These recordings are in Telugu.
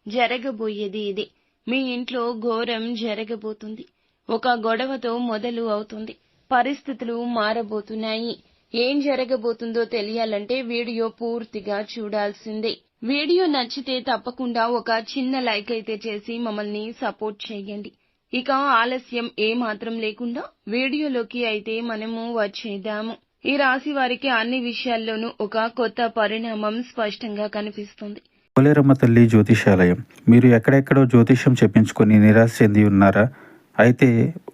జరగబోయేది ఇదే. మీ ఇంట్లో ఘోరం జరగబోతుంది. ఒక గొడవతో మొదలు అవుతుంది. పరిస్థితులు మారబోతున్నాయి. ఏం జరగబోతుందో తెలియాలంటే వీడియో పూర్తిగా చూడాల్సిందే. వీడియో నచ్చితే తప్పకుండా ఒక చిన్న లైక్ అయితే చేసి మమ్మల్ని సపోర్ట్ చేయండి. ఇక ఆలస్యం ఏమాత్రం లేకుండా వీడియోలోకి అయితే మనము వచ్చేద్దాము. ఈ రాశి వారికి అన్ని విషయాల్లోనూ ఒక కొత్త పరిణామం స్పష్టంగా కనిపిస్తుంది. పోలేరమ్మ తల్లి జ్యోతిషాలయం. మీరు ఎక్కడెక్కడో జ్యోతిష్యం చెప్పించుకొని నిరాశ చెంది ఉన్నారా? అయితే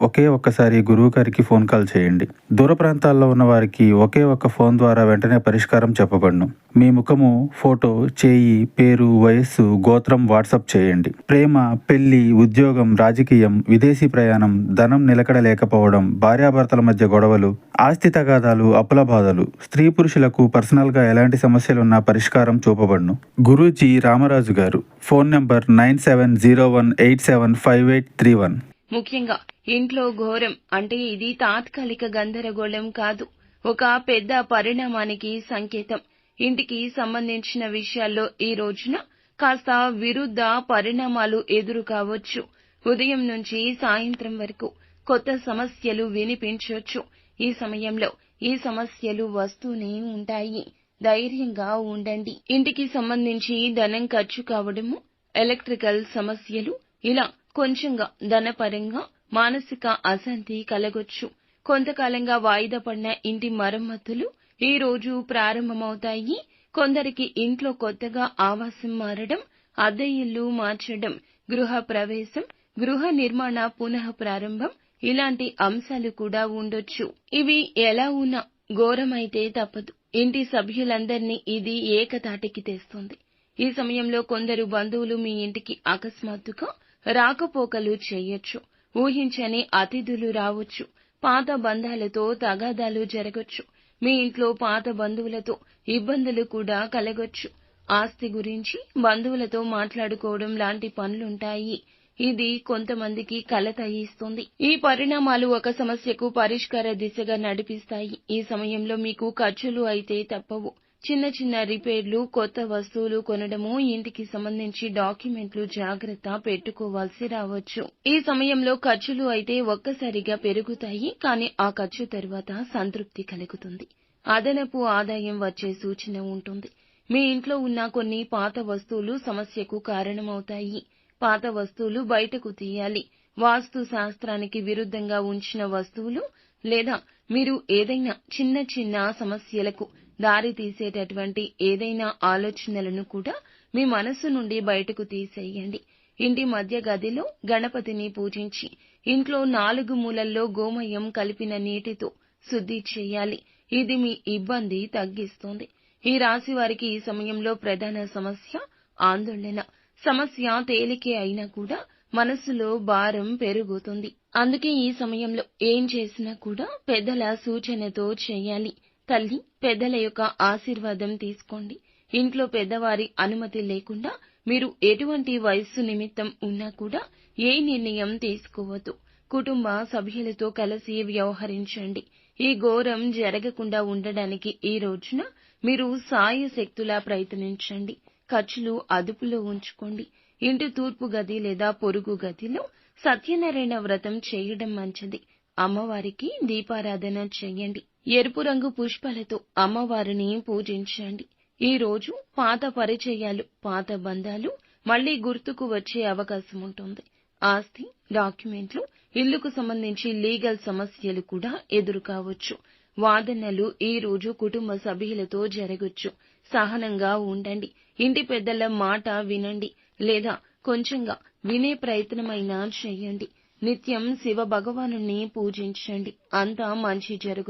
ఒకే ఒక్కసారి గురువు గారికి ఫోన్ కాల్ చేయండి. దూర ప్రాంతాల్లో ఉన్న వారికి ఒకే ఒక్క ఫోన్ ద్వారా వెంటనే పరిష్కారం చెప్పబడును. మీ ముఖము, ఫోటో, చేయి, పేరు, వయస్సు, గోత్రం వాట్సాప్ చేయండి. ప్రేమ, పెళ్లి, ఉద్యోగం, రాజకీయం, విదేశీ ప్రయాణం, ధనం నిలకడ లేకపోవడం, భార్యాభర్తల మధ్య గొడవలు, ఆస్తి తగాదాలు, అప్పుల బాధలు, స్త్రీ పురుషులకు పర్సనల్ గా ఎలాంటి సమస్యలున్నా పరిష్కారం చూపబడును. గురూజీ రామరాజు గారు. Phone number 9701875831. ముఖ్యంగా ఇంట్లో ఘోరం అంటే ఇది తాత్కాలిక గందరగోళం కాదు, ఒక పెద్ద పరిణామానికి సంకేతం. ఇంటికి సంబంధించిన విషయాల్లో ఈ రోజున కాస్త విరుద్ధ పరిణామాలు ఎదురు కావచ్చు. ఉదయం నుంచి సాయంత్రం వరకు కొత్త సమస్యలు వినిపించవచ్చు. ఈ సమయంలో ఈ సమస్యలు వస్తూనే ఉంటాయి. ధైర్యంగా ఉండండి. ఇంటికి సంబంధించి ధనం ఖర్చు కావడము, ఎలక్ట్రికల్ సమస్యలు, ఇలా కొంచెంగా ధనపరంగా మానసిక అశాంతి కలగొచ్చు. కొంతకాలంగా వాయిదా పడిన ఇంటి మరమ్మతులు ఈ రోజు ప్రారంభమవుతాయి. కొందరికి ఇంట్లో కొత్తగా ఆవాసం మారడం, అద్దె ఇల్లు మార్చడం, గృహ ప్రవేశం, గృహ నిర్మాణ పునః ప్రారంభం, ఇలాంటి అంశాలు కూడా ఉండొచ్చు. ఇవి ఎలా ఉన్నా ఘోరమైతే తప్పదు. ఇంటి సభ్యులందరినీ ఇది ఏకతాటికి తెస్తుంది. ఈ సమయంలో కొందరు బంధువులు మీ ఇంటికి అకస్మాత్తుగా రాకపోకలు చేయొచ్చు. ఊహించని అతిథులు రావచ్చు. పాత బంధాలతో తగాదాలు జరగొచ్చు. మీ ఇంట్లో పాత బంధువులతో ఇబ్బందులు కూడా కలగొచ్చు. ఆస్తి గురించి బంధువులతో మాట్లాడుకోవడం లాంటి పనులుంటాయి. ఇది కొంతమందికి కలత ఇస్తుంది. ఈ పరిణామాలు ఒక సమస్యకు పరిష్కార దిశగా నడిపిస్తాయి. ఈ సమయంలో మీకు ఖర్చులు అయితే తప్పవు. చిన్న చిన్న రిపేర్లు, కొత్త వస్తువులు కొనడము, ఇంటికి సంబంధించి డాక్యుమెంట్లు జాగ్రత్త పెట్టుకోవాల్సి రావచ్చు. ఈ సమయంలో ఖర్చులు అయితే ఒక్కసారిగా పెరుగుతాయి, కానీ ఆ ఖర్చు తర్వాత సంతృప్తి కలుగుతుంది. అదనపు ఆదాయం వచ్చే సూచన ఉంటుంది. మీ ఇంట్లో ఉన్న కొన్ని పాత వస్తువులు సమస్యకు కారణమవుతాయి. పాత వస్తువులు బయటకు తీయాలి. వాస్తు శాస్త్రానికి విరుద్ధంగా ఉంచిన వస్తువులు లేదా మీరు ఏదైనా చిన్న చిన్న సమస్యలకు దారి తీసేటటువంటి ఏదైనా ఆలోచనలను కూడా మీ మనస్సు నుండి బయటకు తీసేయండి. ఇంటి మధ్య గదిలో గణపతిని పూజించి ఇంట్లో 4 మూలల్లో గోమయం కలిపిన నీటితో శుద్ధి చేయాలి. ఇది మీ ఇబ్బంది తగ్గిస్తుంది. ఈ రాశి వారికి ఈ సమయంలో ప్రధాన సమస్య ఆందోళన. సమస్య తేలికే అయినా కూడా మనసులో భారం పెరుగుతుంది. అందుకే ఈ సమయంలో ఏం చేసినా కూడా పెద్దల సూచనతో చేయాలి. తల్లి, పెద్దల యొక్క ఆశీర్వాదం తీసుకోండి. ఇంట్లో పెద్దవారి అనుమతి లేకుండా మీరు ఎటువంటి వయస్సు నిమిత్తం ఉన్నా కూడా ఏ నిర్ణయం తీసుకోవద్దు. కుటుంబ సభ్యులతో కలిసి వ్యవహరించండి. ఈ ఘోరం జరగకుండా ఉండడానికి ఈ రోజున మీరు సాయశక్తులా ప్రయత్నించండి. ఖర్చులు అదుపులో ఉంచుకోండి. ఇంటి తూర్పు గది లేదా పొరుగు గదిలో సత్యనారాయణ వ్రతం చేయడం మంచిది. అమ్మవారికి దీపారాధన చేయండి. ఎరుపు రంగు పుష్పాలతో అమ్మవారిని పూజించండి. ఈ రోజు పాత పరిచయాలు, పాత బంధాలు మళ్లీ గుర్తుకు వచ్చే అవకాశం ఉంటుంది. ఆస్తి, డాక్యుమెంట్లు, ఇల్లుకు సంబంధించి లీగల్ సమస్యలు కూడా ఎదురు కావచ్చు. వాదనలు ఈ రోజు కుటుంబ సభ్యులతో జరగొచ్చు. సహనంగా ఉండండి. ఇంటి పెద్దల మాట వినండి లేదా కొంచెంగా వినే ప్రయత్నమైనా చేయండి. నిత్యం శివ భగవానుని పూజించండి. అంతా మంచి జరుగుతుంది.